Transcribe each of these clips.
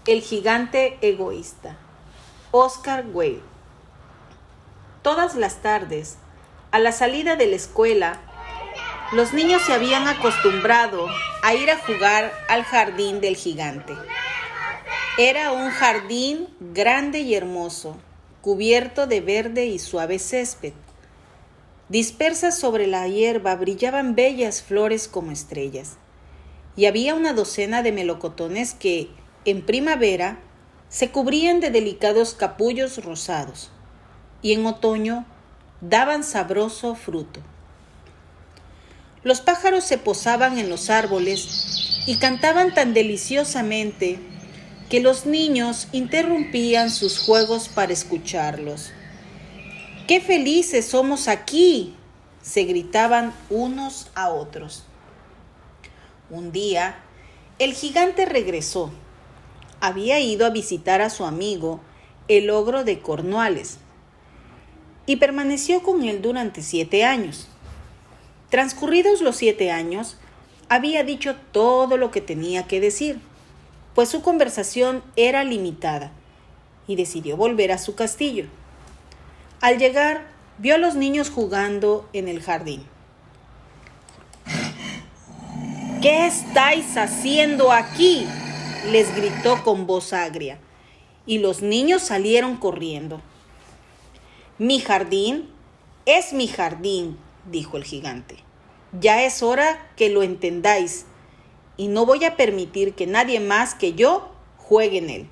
El gigante egoísta. Oscar Wilde. Todas las tardes, a la salida de la escuela, los niños se habían acostumbrado a ir a jugar al jardín del gigante. Era un jardín grande y hermoso, cubierto de verde y suave césped. Dispersas sobre la hierba brillaban bellas flores como estrellas, y había una docena de melocotones que, en primavera, se cubrían de delicados capullos rosados, y en otoño daban sabroso fruto. Los pájaros se posaban en los árboles y cantaban tan deliciosamente que los niños interrumpían sus juegos para escucharlos. ¡Qué felices somos aquí!, se gritaban unos a otros. Un día, el gigante regresó. Había ido a visitar a su amigo, el ogro de Cornualles, y permaneció con él durante 7 años. Transcurridos los 7 años, había dicho todo lo que tenía que decir, pues su conversación era limitada, y decidió volver a su castillo. Al llegar, vio a los niños jugando en el jardín. «¿Qué estáis haciendo aquí?», les gritó con voz agria, y los niños salieron corriendo. «Mi jardín es mi jardín», dijo el gigante. «Ya es hora que lo entendáis, y no voy a permitir que nadie más que yo juegue en él».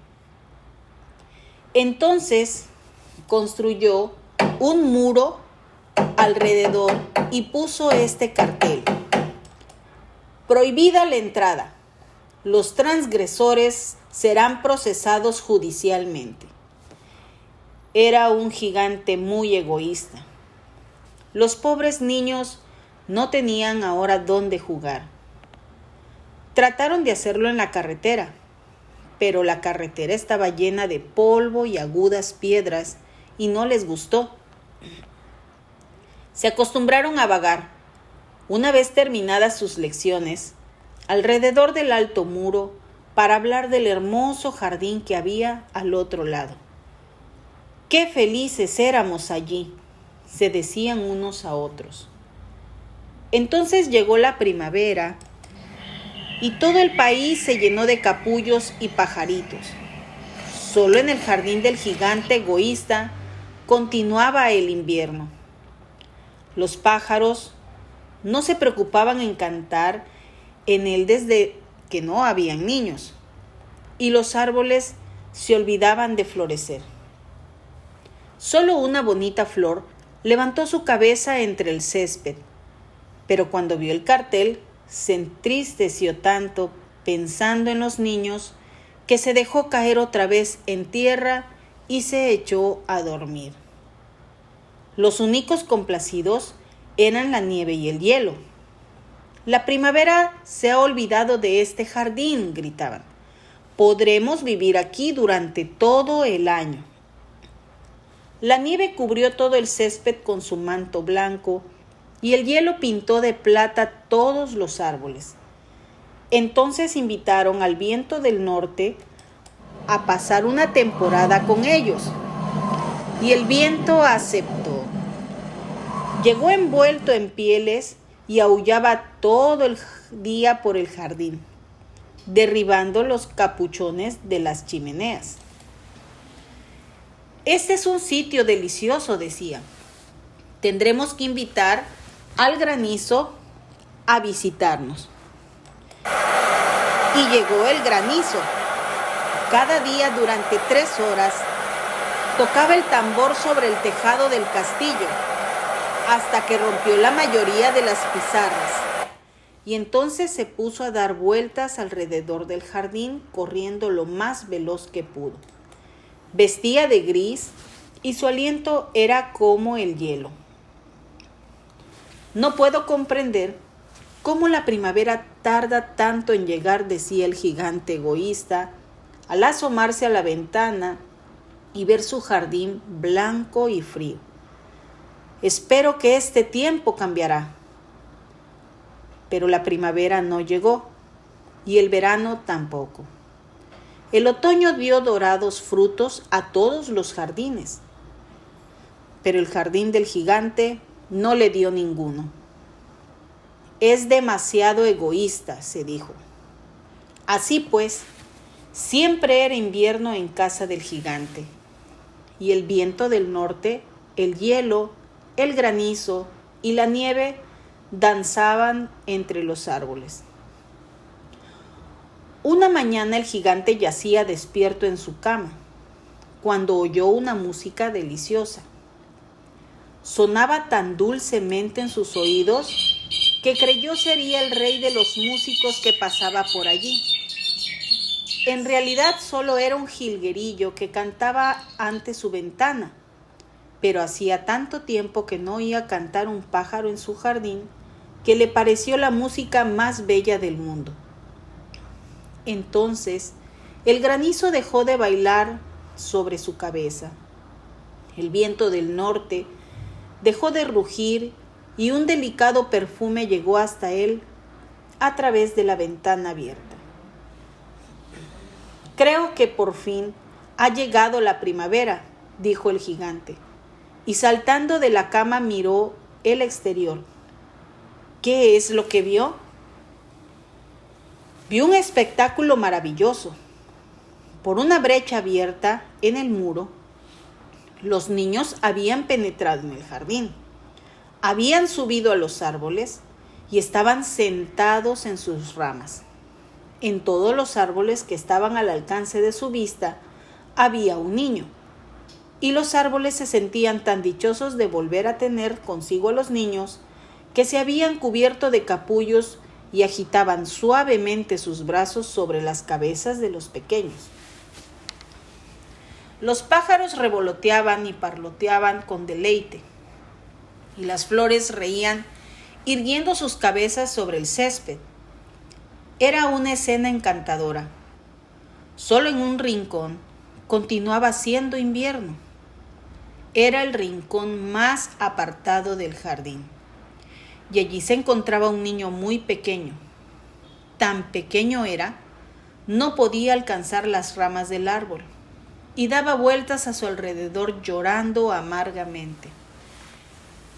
Entonces construyó un muro alrededor y puso este cartel: «Prohibida la entrada. Los transgresores serán procesados judicialmente». Era un gigante muy egoísta. Los pobres niños no tenían ahora dónde jugar. Trataron de hacerlo en la carretera, pero la carretera estaba llena de polvo y agudas piedras y no les gustó. Se acostumbraron a vagar, una vez terminadas sus lecciones, alrededor del alto muro para hablar del hermoso jardín que había al otro lado. «Qué felices éramos allí», se decían unos a otros. Entonces llegó la primavera y todo el país se llenó de capullos y pajaritos. Solo en el jardín del gigante egoísta continuaba el invierno. Los pájaros no se preocupaban en cantar en él desde que no habían niños, y los árboles se olvidaban de florecer. Solo una bonita flor levantó su cabeza entre el césped, pero cuando vio el cartel se entristeció tanto pensando en los niños que se dejó caer otra vez en tierra y se echó a dormir. Los únicos complacidos eran la nieve y el hielo. «La primavera se ha olvidado de este jardín», gritaban. «Podremos vivir aquí durante todo el año». La nieve cubrió todo el césped con su manto blanco y el hielo pintó de plata todos los árboles. Entonces invitaron al viento del norte a pasar una temporada con ellos, y el viento aceptó. Llegó envuelto en pieles y aullaba todo el día por el jardín, derribando los capuchones de las chimeneas. «Este es un sitio delicioso», decía. «Tendremos que invitar al granizo a visitarnos». Y llegó el granizo. Cada día durante 3 horas tocaba el tambor sobre el tejado del castillo hasta que rompió la mayoría de las pizarras, y entonces se puso a dar vueltas alrededor del jardín corriendo lo más veloz que pudo. Vestía de gris y su aliento era como el hielo. «No puedo comprender cómo la primavera tarda tanto en llegar», decía el gigante egoísta, al asomarse a la ventana y ver su jardín blanco y frío. «Espero que este tiempo cambiará». Pero la primavera no llegó y el verano tampoco. El otoño dio dorados frutos a todos los jardines, pero el jardín del gigante no le dio ninguno. Es demasiado egoísta, se dijo. Así pues, siempre era invierno en casa del gigante, y el viento del norte, el hielo, el granizo y la nieve danzaban entre los árboles. Una mañana el gigante yacía despierto en su cama, cuando oyó una música deliciosa. Sonaba tan dulcemente en sus oídos que creyó sería el rey de los músicos que pasaba por allí. En realidad solo era un jilguerillo que cantaba ante su ventana, pero hacía tanto tiempo que no oía cantar un pájaro en su jardín que le pareció la música más bella del mundo. Entonces, el granizo dejó de bailar sobre su cabeza. El viento del norte dejó de rugir y un delicado perfume llegó hasta él a través de la ventana abierta. Creo que por fin ha llegado la primavera, dijo el gigante, y saltando de la cama miró el exterior. ¿Qué es lo que vio? Vio un espectáculo maravilloso. Por una brecha abierta en el muro, los niños habían penetrado en el jardín, habían subido a los árboles y estaban sentados en sus ramas. En todos los árboles que estaban al alcance de su vista había un niño, y los árboles se sentían tan dichosos de volver a tener consigo a los niños que se habían cubierto de capullos y agitaban suavemente sus brazos sobre las cabezas de los pequeños. Los pájaros revoloteaban y parloteaban con deleite, y las flores reían irguiendo sus cabezas sobre el césped. Era una escena encantadora. Solo en un rincón continuaba siendo invierno. Era el rincón más apartado del jardín. Y allí se encontraba un niño muy pequeño. Tan pequeño era, no podía alcanzar las ramas del árbol, y daba vueltas a su alrededor llorando amargamente.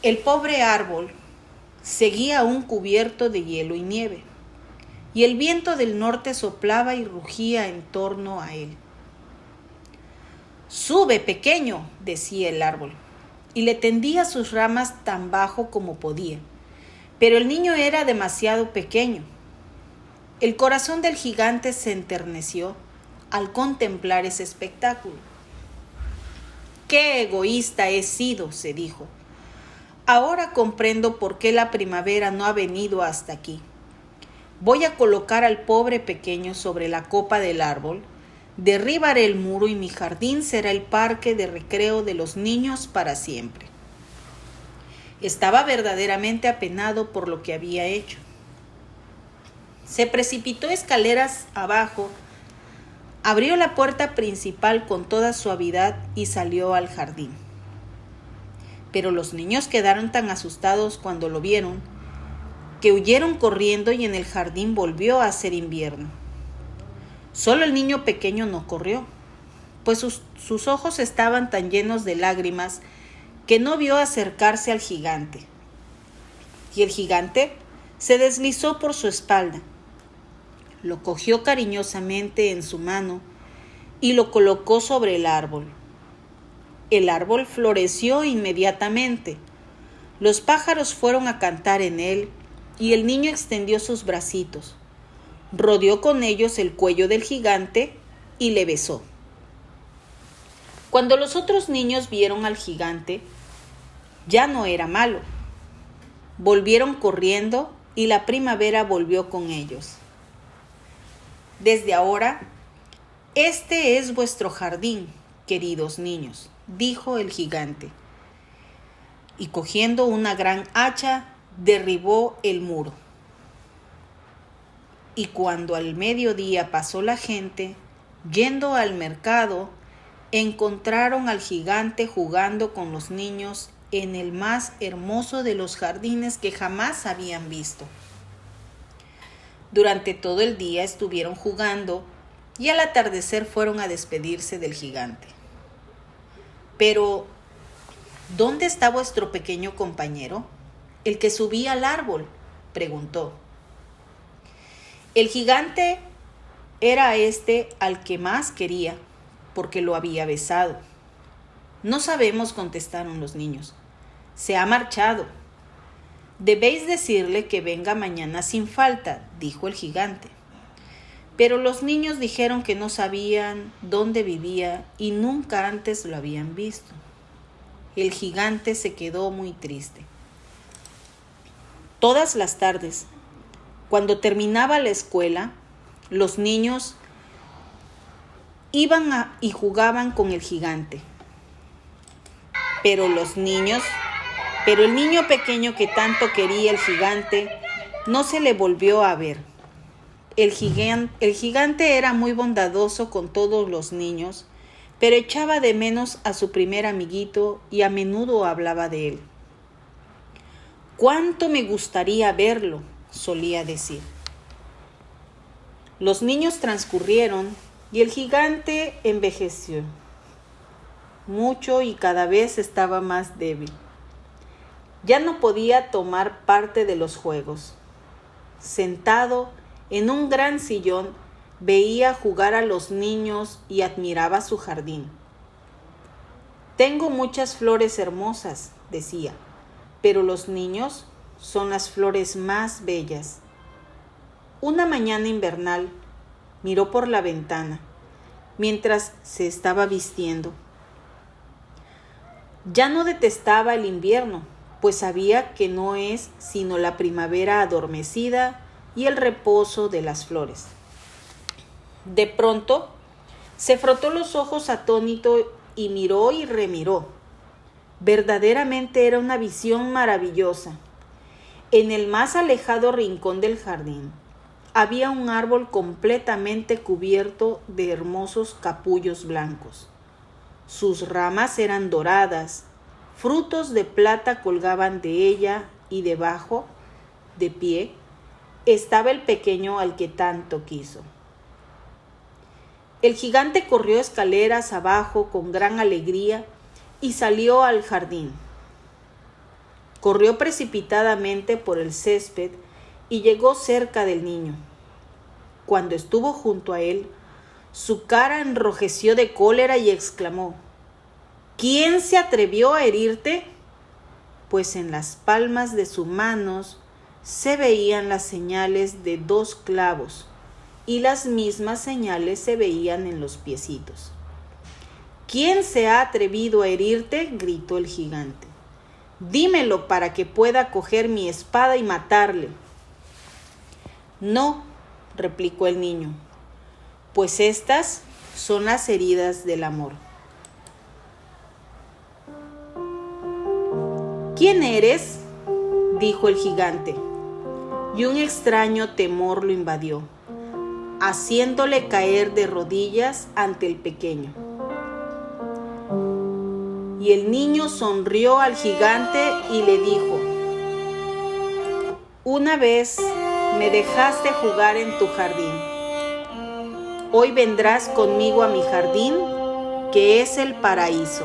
El pobre árbol seguía aún cubierto de hielo y nieve, y el viento del norte soplaba y rugía en torno a él. «Sube, pequeño», decía el árbol, y le tendía sus ramas tan bajo como podía. Pero el niño era demasiado pequeño. El corazón del gigante se enterneció al contemplar ese espectáculo. «¡Qué egoísta he sido!», se dijo. «Ahora comprendo por qué la primavera no ha venido hasta aquí. Voy a colocar al pobre pequeño sobre la copa del árbol, derribaré el muro y mi jardín será el parque de recreo de los niños para siempre». Estaba verdaderamente apenado por lo que había hecho. Se precipitó escaleras abajo, abrió la puerta principal con toda suavidad y salió al jardín. Pero los niños quedaron tan asustados cuando lo vieron que huyeron corriendo y en el jardín volvió a ser invierno. Solo el niño pequeño no corrió, pues sus ojos estaban tan llenos de lágrimas que no vio acercarse al gigante. Y el gigante se deslizó por su espalda, lo cogió cariñosamente en su mano y lo colocó sobre el árbol. El árbol floreció inmediatamente. Los pájaros fueron a cantar en él y el niño extendió sus bracitos, rodeó con ellos el cuello del gigante y le besó. Cuando los otros niños vieron al gigante, ya no era malo. Volvieron corriendo y la primavera volvió con ellos. «Desde ahora, este es vuestro jardín, queridos niños», dijo el gigante. Y cogiendo una gran hacha, derribó el muro. Y cuando al mediodía pasó la gente, yendo al mercado, encontraron al gigante jugando con los niños en el más hermoso de los jardines que jamás habían visto. Durante todo el día estuvieron jugando y al atardecer fueron a despedirse del gigante. Pero, ¿dónde está vuestro pequeño compañero? El que subía al árbol, preguntó. El gigante era este al que más quería, porque lo había besado. No sabemos, contestaron los niños. Se ha marchado. Debéis decirle que venga mañana sin falta, dijo el gigante. Pero los niños dijeron que no sabían dónde vivía y nunca antes lo habían visto. El gigante se quedó muy triste. Todas las tardes, cuando terminaba la escuela, los niños iban y jugaban con el gigante. Pero el niño pequeño que tanto quería el gigante no se le volvió a ver. El gigante era muy bondadoso con todos los niños, pero echaba de menos a su primer amiguito y a menudo hablaba de él. «¿Cuánto me gustaría verlo?», solía decir. Los niños transcurrieron y el gigante envejeció mucho y cada vez estaba más débil. Ya no podía tomar parte de los juegos. Sentado en un gran sillón, veía jugar a los niños y admiraba su jardín. «Tengo muchas flores hermosas», decía, «pero los niños son las flores más bellas». Una mañana invernal miró por la ventana mientras se estaba vistiendo. Ya no detestaba el invierno, pues sabía que no es sino la primavera adormecida y el reposo de las flores. De pronto, se frotó los ojos atónito y miró y remiró. Verdaderamente era una visión maravillosa. En el más alejado rincón del jardín había un árbol completamente cubierto de hermosos capullos blancos. Sus ramas eran doradas, frutos de plata colgaban de ella y debajo, de pie, estaba el pequeño al que tanto quiso. El gigante corrió escaleras abajo con gran alegría y salió al jardín. Corrió precipitadamente por el césped y llegó cerca del niño. Cuando estuvo junto a él, su cara enrojeció de cólera y exclamó: «¿Quién se atrevió a herirte?», pues en las palmas de sus manos se veían las señales de 2 clavos y las mismas señales se veían en los piecitos. «¿Quién se ha atrevido a herirte?», gritó el gigante. «Dímelo para que pueda coger mi espada y matarle». «No», replicó el niño, «pues estas son las heridas del amor». «¿Quién eres?», dijo el gigante, y un extraño temor lo invadió, haciéndole caer de rodillas ante el pequeño. Y el niño sonrió al gigante y le dijo: «Una vez me dejaste jugar en tu jardín. Hoy vendrás conmigo a mi jardín, que es el paraíso».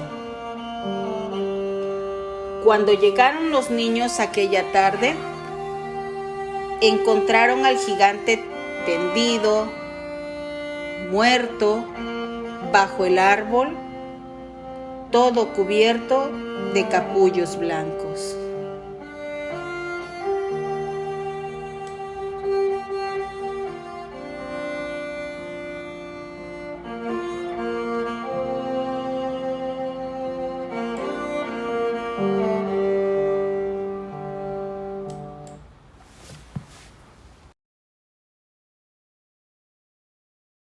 Cuando llegaron los niños aquella tarde, encontraron al gigante tendido, muerto, bajo el árbol, todo cubierto de capullos blancos.